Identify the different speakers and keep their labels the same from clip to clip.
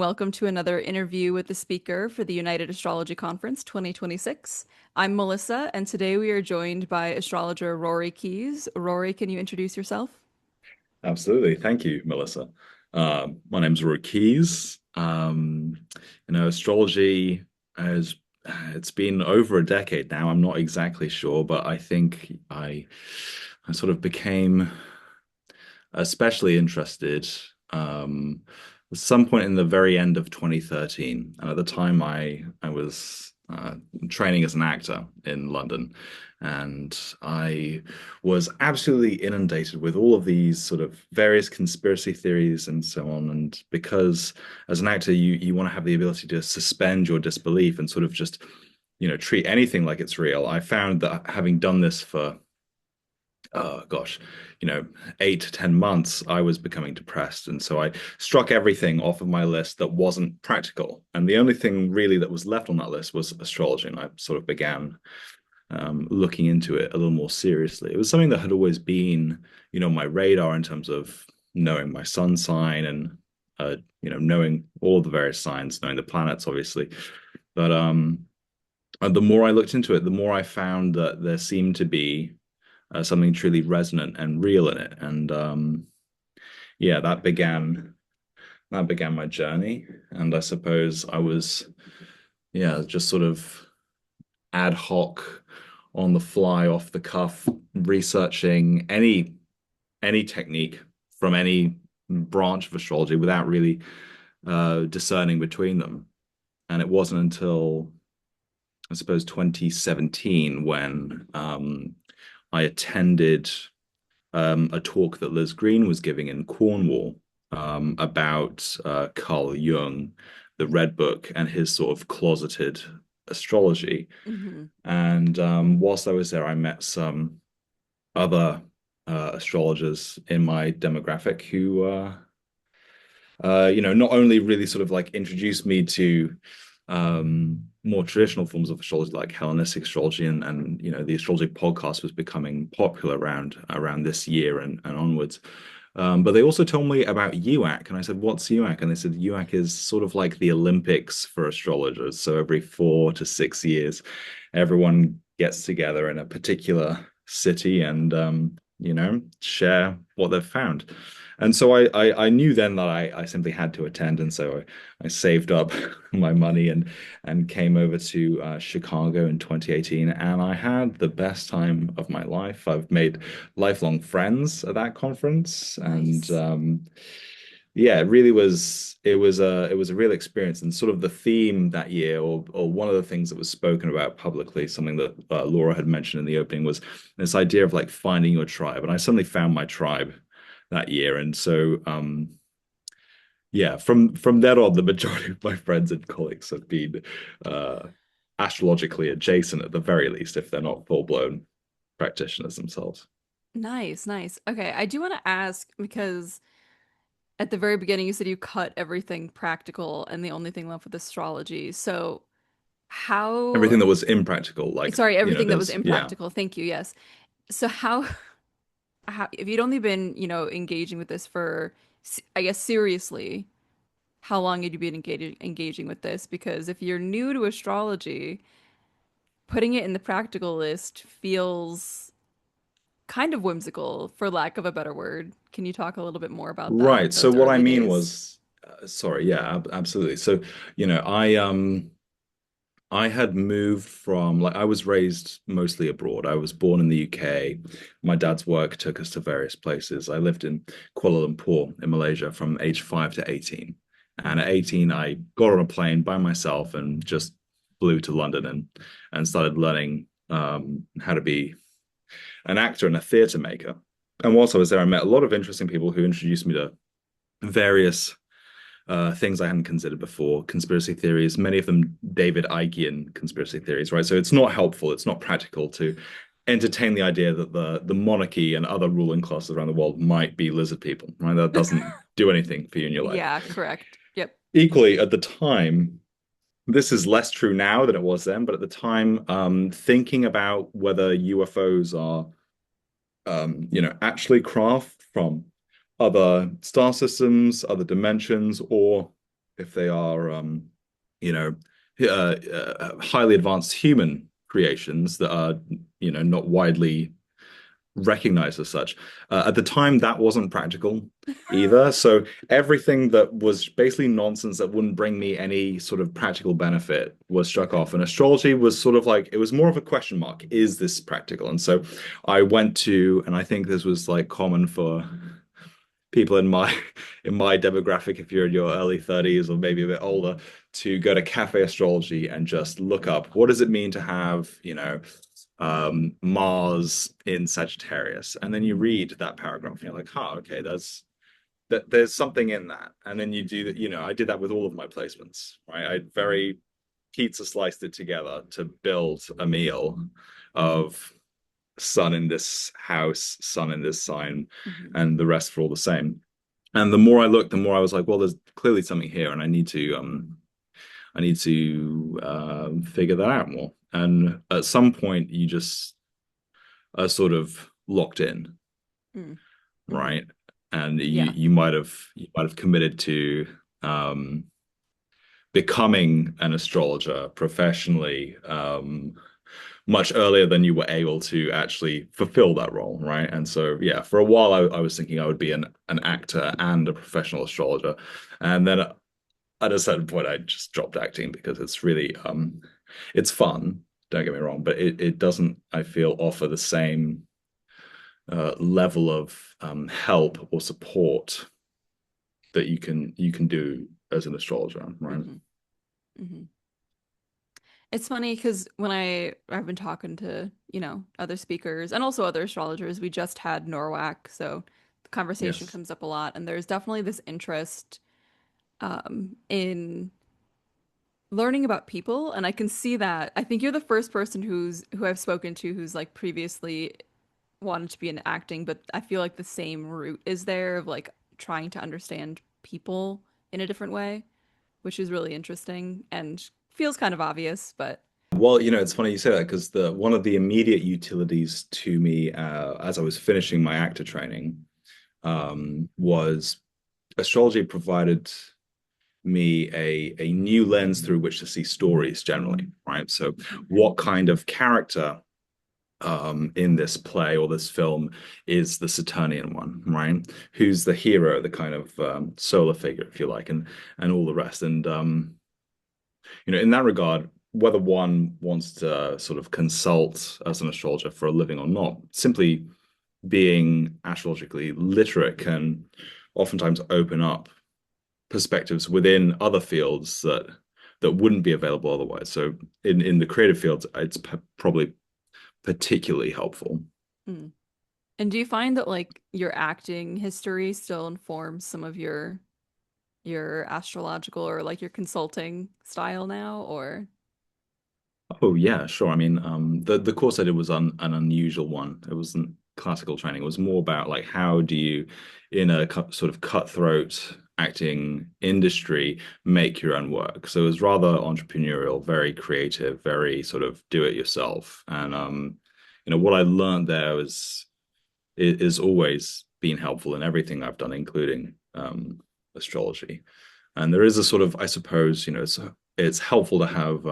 Speaker 1: Welcome to another interview with the speaker for the United Astrology Conference 2026. I'm Melissa, and today we are joined by astrologer Rory Keys. Rory, can you introduce yourself?
Speaker 2: Absolutely. Thank you, Melissa. My name's Rory Keys. Astrology has it's been over a decade now. I'm not exactly sure, but I think I sort of became especially interested at some point in the very end of 2013. And at the time, I was training as an actor in London, and I was absolutely inundated with all of these sort of various conspiracy theories and so on. And because as an actor, you want to have the ability to suspend your disbelief and sort of just, treat anything like it's real. I found that having done this for gosh, you know, 8 to 10 months, I was becoming depressed. And so I struck everything off of my list that wasn't practical. And the only thing really that was left on that list was astrology. And I sort of began looking into it a little more seriously. It was something that had always been, on my radar in terms of knowing my sun sign and, knowing all the various signs, knowing the planets, obviously. But the more I looked into it, the more I found that there seemed to be something truly resonant and real in it. And yeah, that began my journey. And I suppose I was, yeah, just sort of ad hoc on the fly, off the cuff, researching any technique from any branch of astrology without really discerning between them. And it wasn't until I suppose 2017 when I attended a talk that Liz Green was giving in Cornwall about Carl Jung, the Red Book, and his sort of closeted astrology.
Speaker 1: Hmm.
Speaker 2: And whilst I was there, I met some other astrologers in my demographic who, not only really sort of like introduced me to more traditional forms of astrology like Hellenistic astrology and the astrology podcast was becoming popular around this year and onwards. But they also told me about UAC, and I said, "What's UAC?" And they said UAC is sort of like the Olympics for astrologers. So every 4 to 6 years, everyone gets together in a particular city and share what they've found. And so I knew then that I simply had to attend, and so I saved up my money and came over to Chicago in 2018, and I had the best time of my life. I've made lifelong friends at that conference, and
Speaker 1: Nice.
Speaker 2: yeah, it really was. It was a real experience, and sort of the theme that year, or one of the things that was spoken about publicly, something that Laura had mentioned in the opening, was this idea of like finding your tribe, and I suddenly found my tribe that year, and so yeah, from then on, the majority of my friends and colleagues have been uh, astrologically adjacent at the very least, if they're not full-blown practitioners themselves.
Speaker 1: Nice, nice. Okay, I do want to ask because at the very beginning you said you cut everything practical and the only thing left with astrology. So how,
Speaker 2: Everything that was impractical, like,
Speaker 1: sorry, everything that was
Speaker 2: yeah.
Speaker 1: impractical. Thank you. Yes. So how if you'd only been, engaging with this for, I guess, seriously, how long had you been engaging with this? Because if you're new to astrology, putting it in the practical list feels kind of whimsical, for lack of a better word. Can you talk a little bit more about that,
Speaker 2: Right. So
Speaker 1: those
Speaker 2: what I
Speaker 1: early
Speaker 2: mean
Speaker 1: days?
Speaker 2: was, sorry, yeah, absolutely. So, I had moved from like I was raised mostly abroad. I was born in the UK. My dad's work took us to various places. I lived in Kuala Lumpur in Malaysia from age 5 to 18. And at 18, I got on a plane by myself and just flew to London and started learning how to be an actor and a theatre maker. And whilst I was there, I met a lot of interesting people who introduced me to various things I hadn't considered before, conspiracy theories, many of them David Ickean conspiracy theories, right? So it's not helpful, it's not practical to entertain the idea that the monarchy and other ruling classes around the world might be lizard people, right? That doesn't do anything for you in your life.
Speaker 1: Yeah, correct. Yep.
Speaker 2: Equally, at the time, this is less true now than it was then, but at the time, thinking about whether UFOs are actually craft from other star systems, other dimensions, or if they are, you know, highly advanced human creations that are, not widely recognized as such. At the time, that wasn't practical either. So everything that was basically nonsense that wouldn't bring me any sort of practical benefit was struck off. And astrology was sort of like, it was more of a question mark. Is this practical? And so I went to, and I think this was like common for people in my in my demographic, if you're in your early 30s or maybe a bit older, to go to cafe astrology and just look up what does it mean to have, Mars in Sagittarius. And then you read that paragraph and you're like, huh, okay, there's something in that. And then you do that, I did that with all of my placements, right? I very pizza sliced it together to build a meal of sun in this house, sun in this sign,
Speaker 1: Mhm.
Speaker 2: and the rest for all the same. And the more I looked, the more I was like, well, there's clearly something here, and I need to figure that out more. And at some point, you just are sort of locked in,
Speaker 1: Mm. Mhm.
Speaker 2: right? And you
Speaker 1: Yeah.
Speaker 2: you might have committed to um, becoming an astrologer professionally much earlier than you were able to actually fulfill that role, right? And so, yeah, for a while, I was thinking I would be an actor and a professional astrologer, and then at a certain point, I just dropped acting because it's really it's fun. Don't get me wrong, but it doesn't, I feel, offer the same level of help or support that you can do as an astrologer, right?
Speaker 1: Hmm. Hmm. It's funny because when I've been talking to, other speakers and also other astrologers, we just had Norwalk, so the conversation
Speaker 2: Yes.
Speaker 1: comes up a lot, and there's definitely this interest in learning about people, and I can see that. I think you're the first person who I've spoken to who's like previously wanted to be in acting, but I feel like the same route is there of like trying to understand people in a different way, which is really interesting and feels kind of obvious, but
Speaker 2: Well, it's funny you say that because the one of the immediate utilities to me as I was finishing my actor training was astrology provided me a new lens through which to see stories generally, right? So,
Speaker 1: Mhm.
Speaker 2: what kind of character in this play or this film is the Saturnian one, right? Who's the hero, the kind of solar figure, if you like, and all the rest. And in that regard, whether one wants to sort of consult as an astrologer for a living or not, simply being astrologically literate can oftentimes open up perspectives within other fields that wouldn't be available otherwise. So in the creative fields, it's probably particularly helpful.
Speaker 1: Mm. And do you find that like your acting history still informs some of your astrological or like your consulting style now, or
Speaker 2: Oh yeah, sure. I mean, the course I did was an unusual one. It wasn't classical training. It was more about like how do you, in a sort of cutthroat acting industry, make your own work. So it was rather entrepreneurial, very creative, very sort of do it yourself. And what I learned there was it is always been helpful in everything I've done, including astrology. And there is a sort of, I suppose, it's helpful to have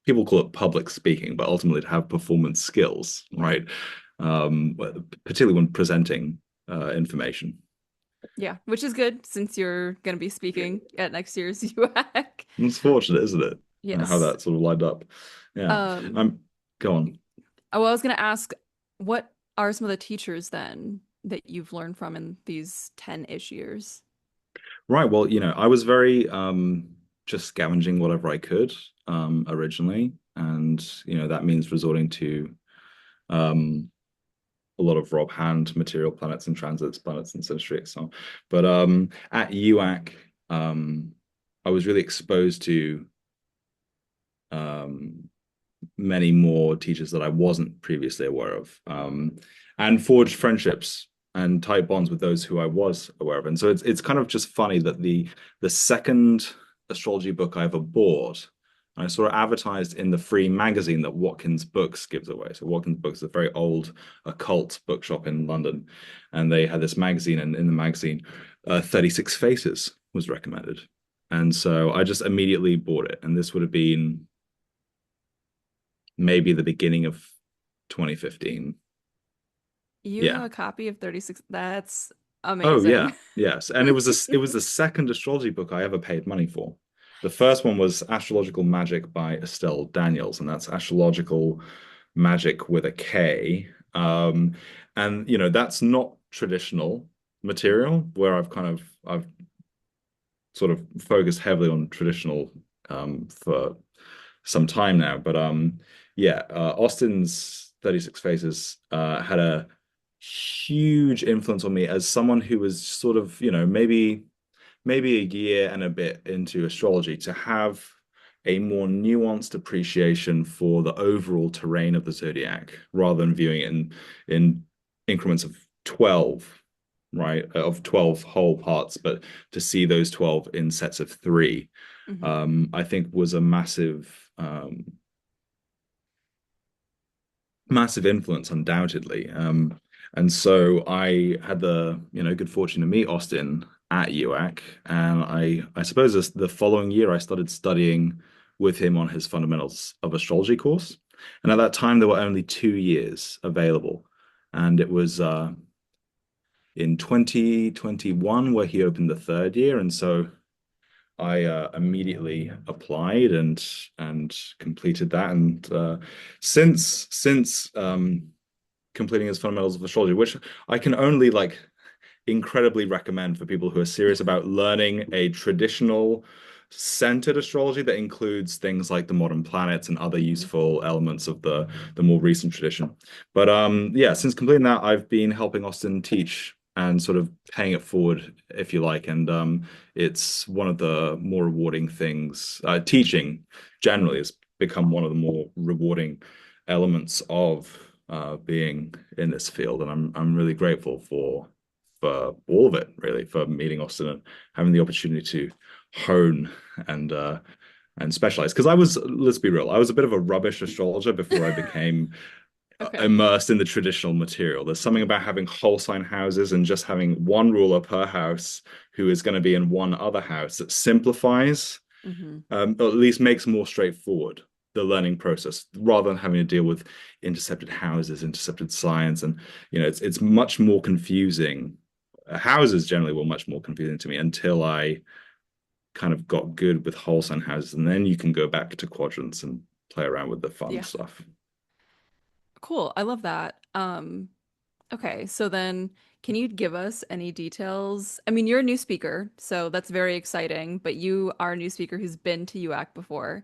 Speaker 2: people call it public speaking, but ultimately to have performance skills, right? Particularly when presenting information.
Speaker 1: yeah, which is good since you're going to be speaking at next year's UAC.
Speaker 2: It's fortunate, isn't it? How
Speaker 1: Yes.
Speaker 2: that sort of lined up. Yeah.
Speaker 1: Um,
Speaker 2: I'm Go on.
Speaker 1: well, I was going to ask, what are some of the teachers then that you've learned from in these 10-ish years?
Speaker 2: Right. Well, I was very just scavenging whatever I could originally. And, that means resorting to um a lot of Rob Hand material, planets and transits, planets and synastry, so. But at UAC, I was really exposed to um many more teachers that I wasn't previously aware of, and forged friendships and tight bonds with those who I was aware of. And so it's kind of just funny that the second astrology book I ever bought, I saw it advertised in the free magazine that Watkins Books gives away. So Watkins Books is a very old occult bookshop in London, and they had this magazine, and in the magazine, 36 Faces was recommended. And so I just immediately bought it. And this would have been maybe the beginning of 2015.
Speaker 1: You have
Speaker 2: Yeah.
Speaker 1: a copy of 36. That's
Speaker 2: Oh yeah,
Speaker 1: amazing.
Speaker 2: yes. And it was the second astrology book I ever paid money for. The first one was Astrological Magic by Estelle Daniels, and that's astrological magic with a K. And that's not traditional material where I've sort of focused heavily on traditional for some time now. But yeah, Austin's 36 Faces had a huge influence on me as someone who was sort of, maybe a year and a bit into astrology to have a more nuanced appreciation for the overall terrain of the zodiac rather than viewing it in increments of 12, right? Of 12 whole parts, but to see those 12 in sets of three,
Speaker 1: Hmm.
Speaker 2: I think was a massive influence, undoubtedly. And so I had the good fortune to meet Austin at UAC, and I suppose the following year I started studying with him on his Fundamentals of Astrology course. And at that time there were only 2 years available, and it was in 2021 where he opened the third year, and so I immediately applied and completed that, and since completing his fundamentals of astrology, which I can only incredibly recommend for people who are serious about learning a traditional centered astrology that includes things like the modern planets and other
Speaker 1: Hmm.
Speaker 2: useful elements of the more recent tradition. But yeah, since completing that, I've been helping Austin teach and sort of paying it forward, if you like. And it's one of the more rewarding things. Teaching generally has become one of the more rewarding elements of being in this field, and I'm really grateful for all of it, really, for meeting Austin and having the opportunity to hone and uh, and specialize. Because let's be real, I was a bit of a rubbish astrologer before I became
Speaker 1: Okay.
Speaker 2: immersed in the traditional material. There's something about having whole sign houses and just having one ruler per house who is going to be in one other house that simplifies,
Speaker 1: Hmm.
Speaker 2: or at least makes more straightforward the learning process rather than having to deal with intercepted houses, intercepted signs, and it's much more confusing. Houses generally were much more confusing to me until I kind of got good with whole sign houses, and then you can go back to quadrants and play around with the fun
Speaker 1: Yeah.
Speaker 2: stuff.
Speaker 1: Cool. I love that. Okay, so then can you give us any details? I mean, you're a new speaker, so that's very exciting, but you are a new speaker who's been to UAC before.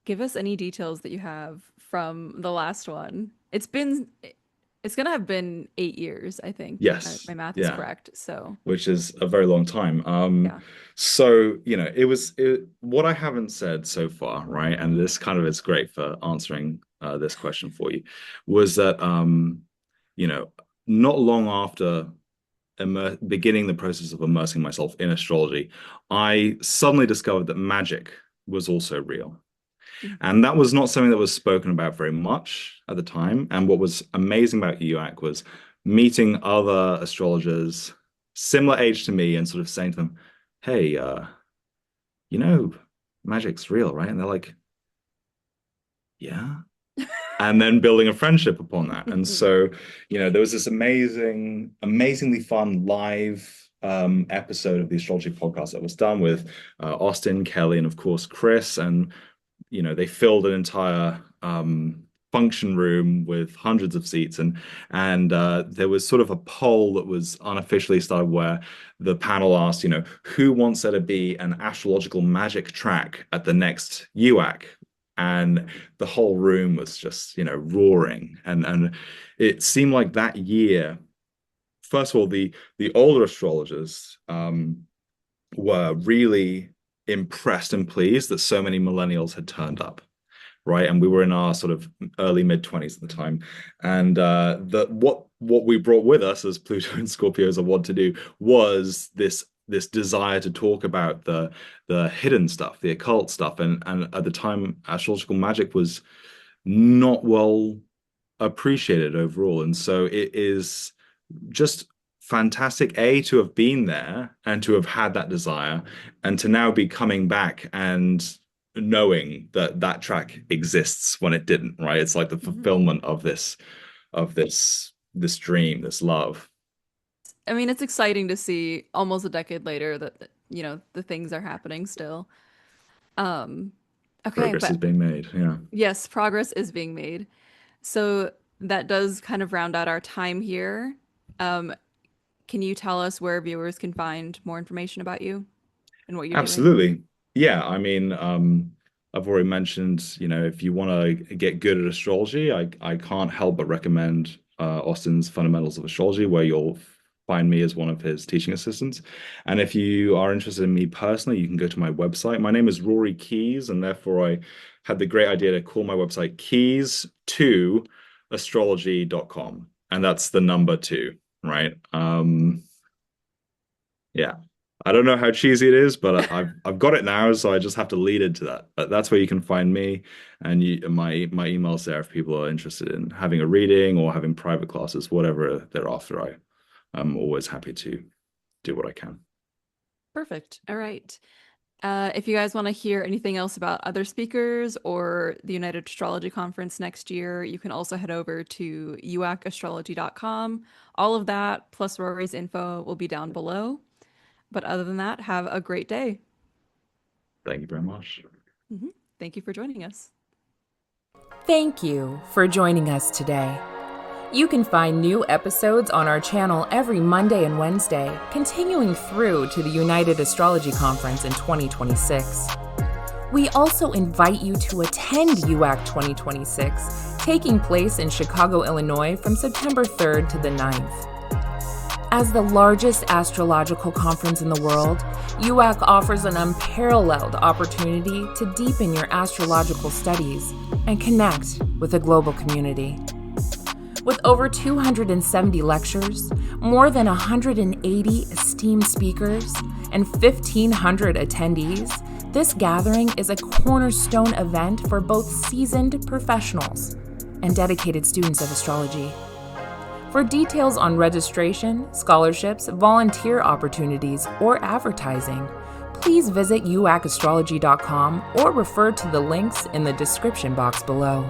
Speaker 1: Give us any details that you have from the last one. It's gonna have been 8 years, I think, if
Speaker 2: Yes,
Speaker 1: my math is
Speaker 2: yeah,
Speaker 1: correct. So,
Speaker 2: which is a very long time.
Speaker 1: yeah.
Speaker 2: So what I haven't said so far, right? And this kind of is great for answering this question for you, was that you know, not long after beginning the process of immersing myself in astrology, I suddenly discovered that magic was also real.
Speaker 1: Mm.
Speaker 2: And that was not something that was spoken about very much at the time. And what was amazing about UAC was meeting other astrologers similar age to me and sort of saying to them, hey, you know, magic's real, right? And they're like, yeah. And then building a friendship upon that. And so, there was this amazingly fun live episode of the astrology podcast that was done with Austin, Kelly, and of course Chris. And they filled an entire function room with hundreds of seats, and there was sort of a poll that was unofficially started where the panel asked, who wants there to be an astrological magic track at the next UAC? And the whole room was just, roaring. And it seemed like that year, first of all, the older astrologers were really impressed and pleased that so many millennials had turned up, right? And we were in our sort of early mid 20s at the time. And what we brought with us as Pluto and Scorpios are what to do was this desire to talk about the hidden stuff, the occult stuff. And at the time, astrological magic was not well appreciated overall. And so it is just fantastic, A, to have been there and to have had that desire, and to now be coming back and knowing that that track exists when it didn't, right? It's like the
Speaker 1: Mhm.
Speaker 2: fulfillment of this dream, this love.
Speaker 1: I mean, it's exciting to see almost a decade later that, the things are happening still. Um, okay,
Speaker 2: Progress is
Speaker 1: but
Speaker 2: being made. Yeah.
Speaker 1: yes, progress is being made. So that does kind of round out our time here. Um, can you tell us where viewers can find more information about you and what you're doing?
Speaker 2: Absolutely. Yeah, I mean, I've already mentioned, if you want to get good at astrology, I can't help but recommend Austin's Fundamentals of Astrology, where you'll find me as one of his teaching assistants. And if you are interested in me personally, you can go to my website. My name is Rory Keys, and therefore I had the great idea to call my website keys to astrology.com. And that's the number two, right? Yeah. I don't know how cheesy it is, but I've got it now, so I just have to lead into that. But that's where you can find me, and my email's there if people are interested in having a reading or having private classes, whatever they're after. I'm always happy to do what I can.
Speaker 1: Perfect. All right. If you guys want to hear anything else about other speakers or the United Astrology Conference next year, you can also head over to uacastrology.com. All of that, plus Rory's info, will be down below. But other than that, have a great day.
Speaker 2: Thank you very much.
Speaker 1: Mhm. Thank you for joining us.
Speaker 3: Thank you for joining us today. You can find new episodes on our channel every Monday and Wednesday, continuing through to the United Astrology Conference in 2026. We also invite you to attend UAC 2026, taking place in Chicago, Illinois from September 3rd to the 9th. As the largest astrological conference in the world, UAC offers an unparalleled opportunity to deepen your astrological studies and connect with a global community. With over 270 lectures, more than 180 esteemed speakers, and 1,500 attendees, this gathering is a cornerstone event for both seasoned professionals and dedicated students of astrology. For details on registration, scholarships, volunteer opportunities, or advertising, please visit uacastrology.com or refer to the links in the description box below.